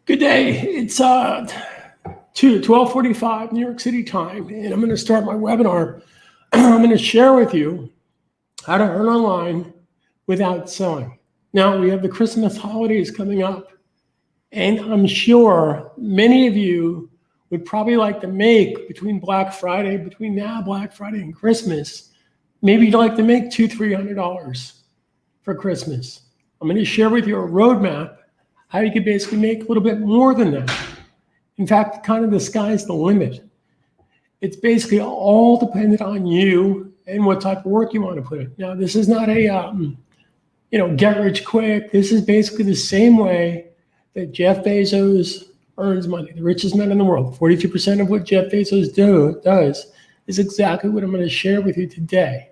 Good day. It's 12:45 New York City time, and I'm going to start my webinar. I'm going to share with you how to earn online without selling. Now, we have the Christmas holidays coming up, and I'm sure many of you would probably like to make between Black Friday and Christmas, maybe you'd like to make $200-300 for Christmas. I'm going to share with you a roadmap how you could basically make a little bit more than that. In fact, kind of the sky's the limit. It's basically all dependent on you and what type of work you want to put in. Now, this is not a get rich quick. This is basically the same way that Jeff Bezos earns money, the richest man in the world. 42% of what Jeff Bezos does is exactly what I'm going to share with you today.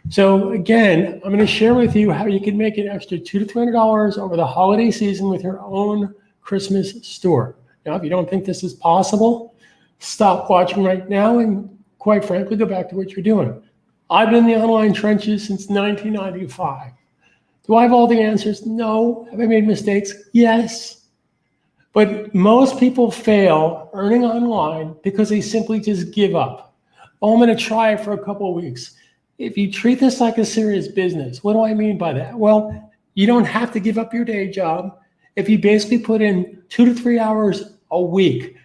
So again, I'm going to share with you how you can make an extra $200-300 over the holiday season with your own Christmas store. Now, if you don't think this is possible, stop watching right now and, quite frankly, go back to what you're doing. I've been in the online trenches since 1995. Do I have all the answers? No. Have I made mistakes? Yes. But most people fail earning online because they simply just give up. Oh, I'm going to try it for a couple of weeks. If you treat this like a serious business, what do I mean by that? Well, you don't have to give up your day job. If you basically put in 2 to 3 hours a week,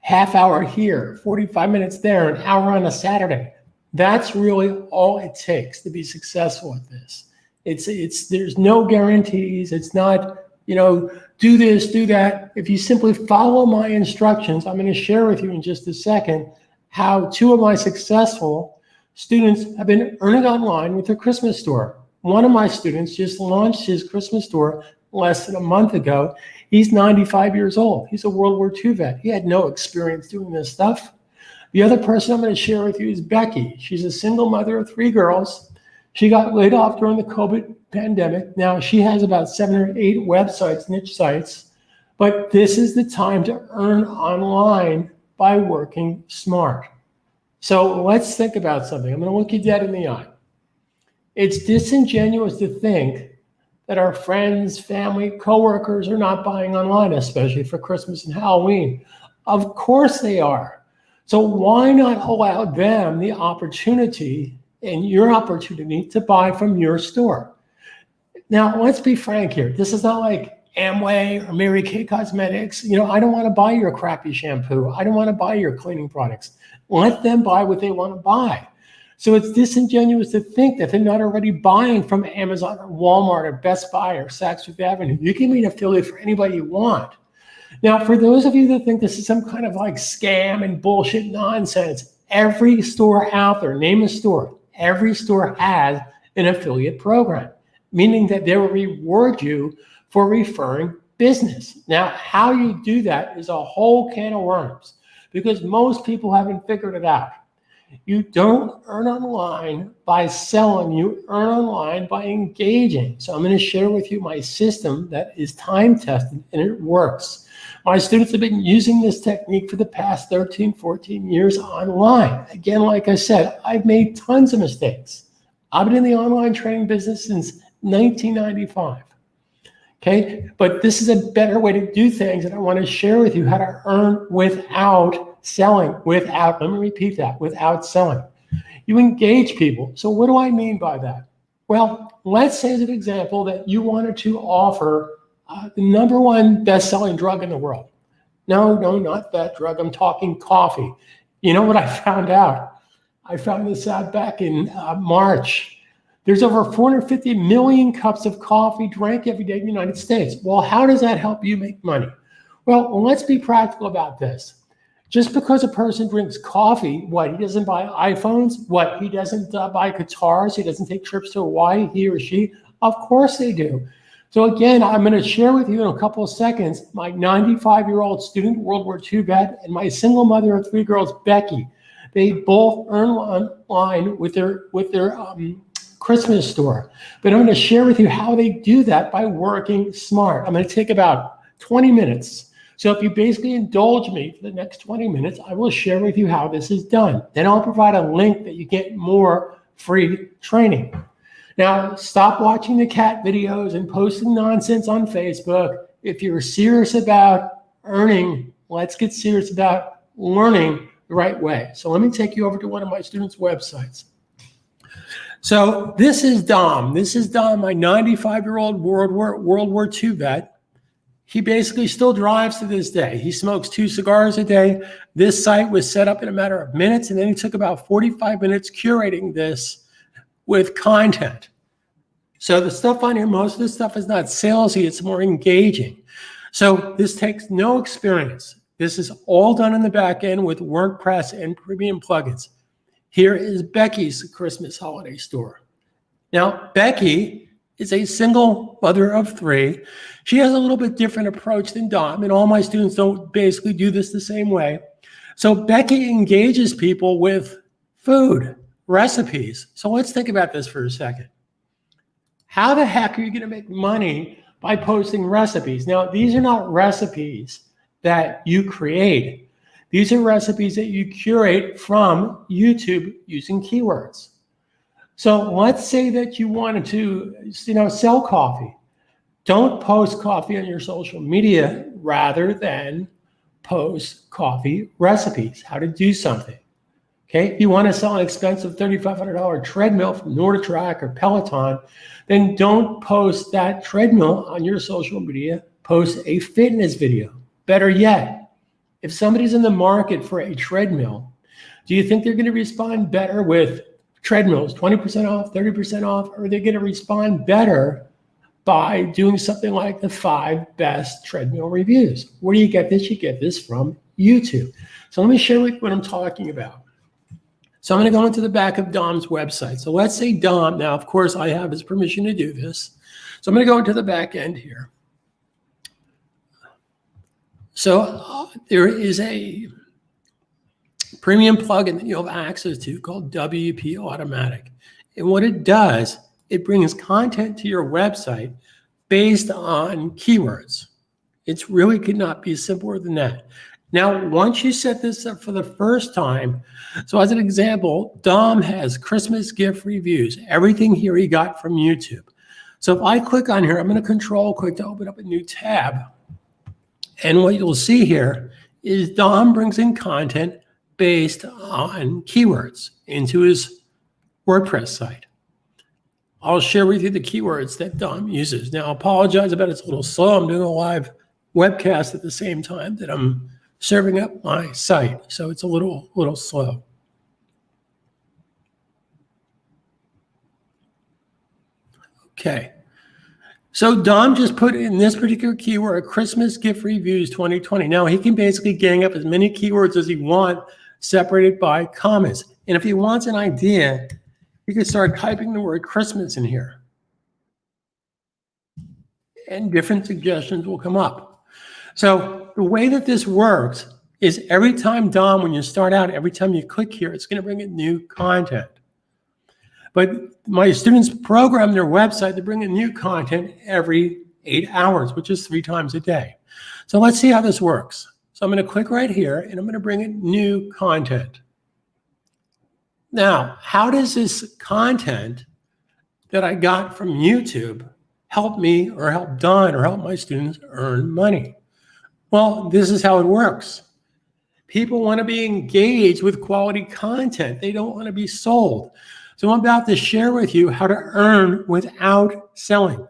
half hour here, 45 minutes there, an hour on a Saturday, that's really all it takes to be successful at this. There's no guarantees. It's not, do this, do that. If you simply follow my instructions, I'm going to share with you in just a second how 2 of my successful students have been earning online with their Christmas store. One of my students just launched his Christmas store less than a month ago. He's 95 years old. He's a World War II vet. He had no experience doing this stuff. The other person I'm going to share with you is Becky. She's a single mother of 3 girls. She got laid off during the COVID pandemic. Now she has about 7 or 8 websites, niche sites, but this is the time to earn online by working smart. So let's think about something. I'm going to look you dead in the eye. It's disingenuous to think that our friends, family, coworkers are not buying online, especially for Christmas and Halloween. Of course they are. So why not allow them the opportunity and your opportunity to buy from your store? Now, let's be frank here. This is not like Amway or Mary Kay Cosmetics. I don't want to buy your crappy shampoo. I don't want to buy your cleaning products. Let them buy what they want to buy. So it's disingenuous to think that they're not already buying from Amazon or Walmart or Best Buy or Saks Fifth Avenue. You can be an affiliate for anybody you want. Now, for those of you that think this is some kind of like scam and bullshit nonsense, every store out there, name a store, every store has an affiliate program, meaning that they will reward you for referring business. Now, how you do that is a whole can of worms because most people haven't figured it out. You don't earn online by selling, you earn online by engaging. So I'm going to share with you my system that is time tested and it works. My students have been using this technique for the past 13, 14 years online. Again, like I said, I've made tons of mistakes. I've been in the online training business since 1995. Okay, but this is a better way to do things, and I want to share with you how to earn without selling, let me repeat that, without selling. You engage people. So what do I mean by that? Well, let's say as an example that you wanted to offer the #1 best-selling drug in the world. No, not that drug. I'm talking coffee. You know what I found out? I found this out back in March. There's over 450 million cups of coffee drank every day in the United States. Well, how does that help you make money? Well, let's be practical about this. Just because a person drinks coffee, he doesn't buy iPhones? He doesn't buy guitars? He doesn't take trips to Hawaii, he or she? Of course they do. So again, I'm going to share with you in a couple of seconds my 95-year-old student, World War II vet, and my single mother of 3 girls, Becky. They both earn online with their Christmas store. But I'm going to share with you how they do that by working smart. I'm going to take about 20 minutes. So if you basically indulge me for the next 20 minutes, I will share with you how this is done. Then I'll provide a link that you get more free training. Now, stop watching the cat videos and posting nonsense on Facebook. if you're serious about earning, let's get serious about learning the right way. So let me take you over to one of my students' websites. So this is Dom. This is Dom, my 95-year-old World War II vet. He basically still drives to this day. He smokes 2 cigars a day. This site was set up in a matter of minutes, and then he took about 45 minutes curating this with content. So the stuff on here, most of the stuff is not salesy, it's more engaging. So this takes no experience. This is all done in the back end with WordPress and premium plugins. Here is Becky's Christmas holiday store. Now, Becky is a single mother of 3. She has a little bit different approach than Dom, and all my students don't basically do this the same way. So Becky engages people with food, recipes. So let's think about this for a second. How the heck are you going to make money by posting recipes? Now, these are not recipes that you create. These are recipes that you curate from YouTube using keywords. So let's say that you wanted to, sell coffee. Don't post coffee on your social media rather than post coffee recipes, how to do something. Okay, if you want to sell an expensive $3,500 treadmill from NordicTrack or Peloton, then don't post that treadmill on your social media. Post a fitness video. Better yet, if somebody's in the market for a treadmill, do you think they're going to respond better with treadmills, 20% off, 30% off, or they're going to respond better by doing something like the 5 best treadmill reviews? Where do you get this? You get this from YouTube. So let me share with you what I'm talking about. So I'm going to go into the back of Dom's website. So let's say Dom, now of course I have his permission to do this. So I'm going to go into the back end here. So there is a premium plugin that you'll have access to called WP Automatic. And what it does, it brings content to your website based on keywords. It really could not be simpler than that. Now, once you set this up for the first time, so as an example, Dom has Christmas gift reviews, everything here he got from YouTube. So if I click on here, I'm going to control click to open up a new tab. And what you'll see here is Dom brings in content based on keywords into his WordPress site. I'll share with you the keywords that Dom uses. Now, I apologize about it's a little slow. I'm doing a live webcast at the same time that I'm serving up my site, so it's a little slow. Okay. So Dom just put in this particular keyword, Christmas gift reviews 2020. Now he can basically gang up as many keywords as he wants, separated by comments. And if he wants an idea, he can start typing the word Christmas in here. And different suggestions will come up. So the way that this works is every time, Dom, when you start out, every time you click here, it's going to bring in new content. But my students program their website to bring in new content every 8 hours, which is 3 times a day. So let's see how this works. So I'm going to click right here, and I'm going to bring in new content. Now, how does this content that I got from YouTube help me or help Don or help my students earn money? Well, this is how it works. People want to be engaged with quality content. They don't want to be sold. So I'm about to share with you how to earn without selling.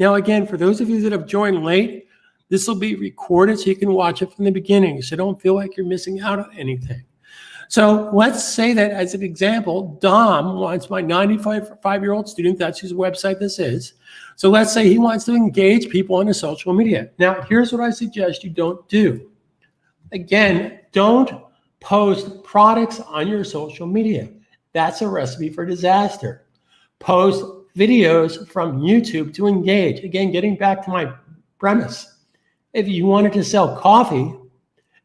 Now, again, for those of you that have joined late, this will be recorded so you can watch it from the beginning. So don't feel like you're missing out on anything. So let's say that as an example, Dom wants my 95-year-old student, that's whose website this is. So let's say he wants to engage people on his social media. Now, here's what I suggest you don't do. Again, don't post products on your social media. That's a recipe for disaster. Post videos from YouTube to engage. Again, getting back to my premise. If you wanted to sell coffee,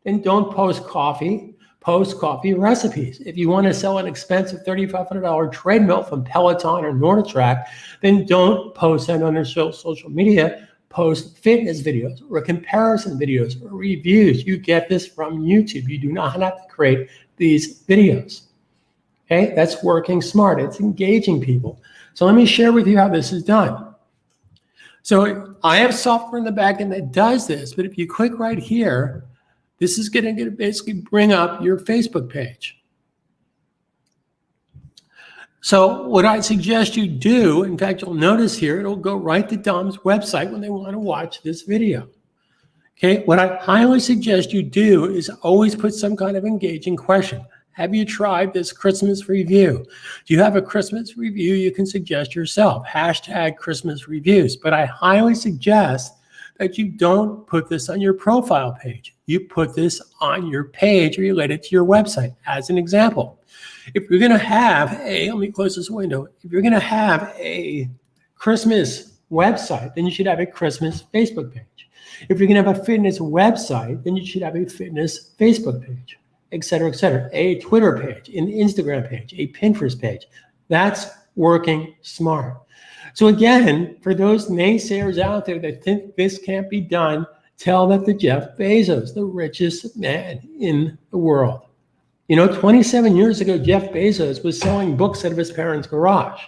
then don't post coffee. Post coffee recipes. If you want to sell an expensive $3,500 treadmill from Peloton or NordicTrack, then don't post that on your social media. Post fitness videos or comparison videos or reviews. You get this from YouTube. You do not have to create these videos. Okay, that's working smart. It's engaging people. So let me share with you how this is done. So I have software in the back end that does this, but if you click right here, this is going to basically bring up your Facebook page. So what I suggest you do, in fact, you'll notice here, it'll go right to Dom's website when they want to watch this video. Okay, what I highly suggest you do is always put some kind of engaging question. Have you tried this Christmas review? Do you have a Christmas review you can suggest yourself? Hashtag Christmas reviews. But I highly suggest that you don't put this on your profile page. You put this on your page related to your website. As an example, if you're going to have let me close this window. If you're going to have a Christmas website, then you should have a Christmas Facebook page. If you're going to have a fitness website, then you should have a fitness Facebook page, et cetera, a Twitter page, an Instagram page, a Pinterest page. That's working smart. So again, for those naysayers out there that think this can't be done, tell that to Jeff Bezos, the richest man in the world. 27 years ago, Jeff Bezos was selling books out of his parents' garage.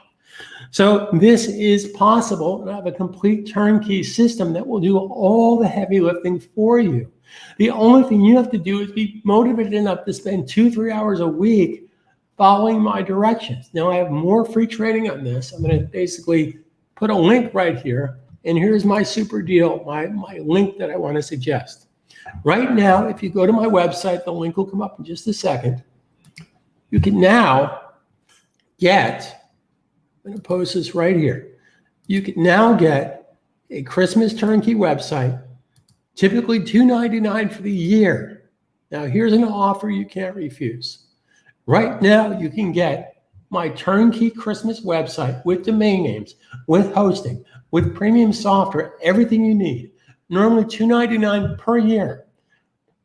So this is possible, and I have a complete turnkey system that will do all the heavy lifting for you. The only thing you have to do is be motivated enough to spend 2-3 hours a week following my directions. Now I have more free training on this. I'm going to basically put a link right here, and here's my super deal, my link that I want to suggest. Right now, if you go to my website, the link will come up in just a second. You can now get, I'm going to post this right here. You can now get a Christmas turnkey website, typically $2.99 for the year. Now, here's an offer you can't refuse. Right now, you can get my turnkey Christmas website with domain names, with hosting, with premium software, everything you need. Normally $2.99 per year.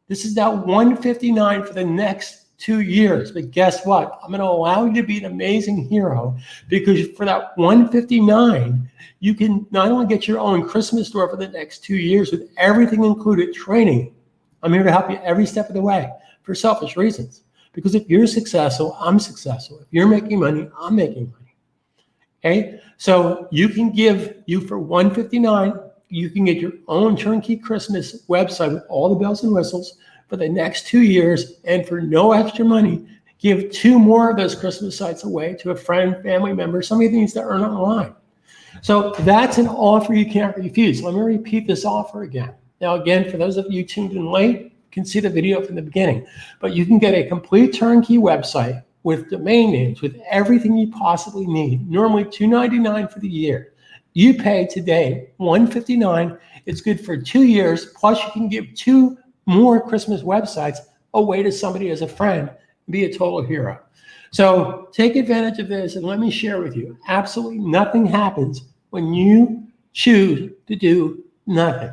This is now $159 for the next 2 years. But guess what? I'm going to allow you to be an amazing hero, because for that $159, you can not only get your own Christmas store for the next 2 years with everything included, training. I'm here to help you every step of the way for selfish reasons. Because if you're successful, I'm successful. If you're making money, I'm making money. Okay? So you can for $159, you can get your own turnkey Christmas website with all the bells and whistles for the next 2 years, and for no extra money, give 2 more of those Christmas sites away to a friend, family member, somebody that needs to earn online. So that's an offer you can't refuse. Let me repeat this offer again. Now, again, for those of you tuned in late, you can see the video from the beginning, but you can get a complete turnkey website with domain names, with everything you possibly need, normally $2.99 for the year. You pay today $159. It's good for 2 years, plus you can give 2 more Christmas websites away to somebody as a friend, and be a total hero. So take advantage of this, and let me share with you, absolutely nothing happens when you choose to do nothing.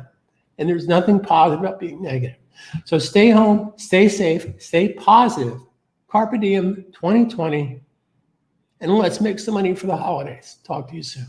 And there's nothing positive about being negative. So stay home, stay safe, stay positive. Carpe diem 2020, and let's make some money for the holidays. Talk to you soon.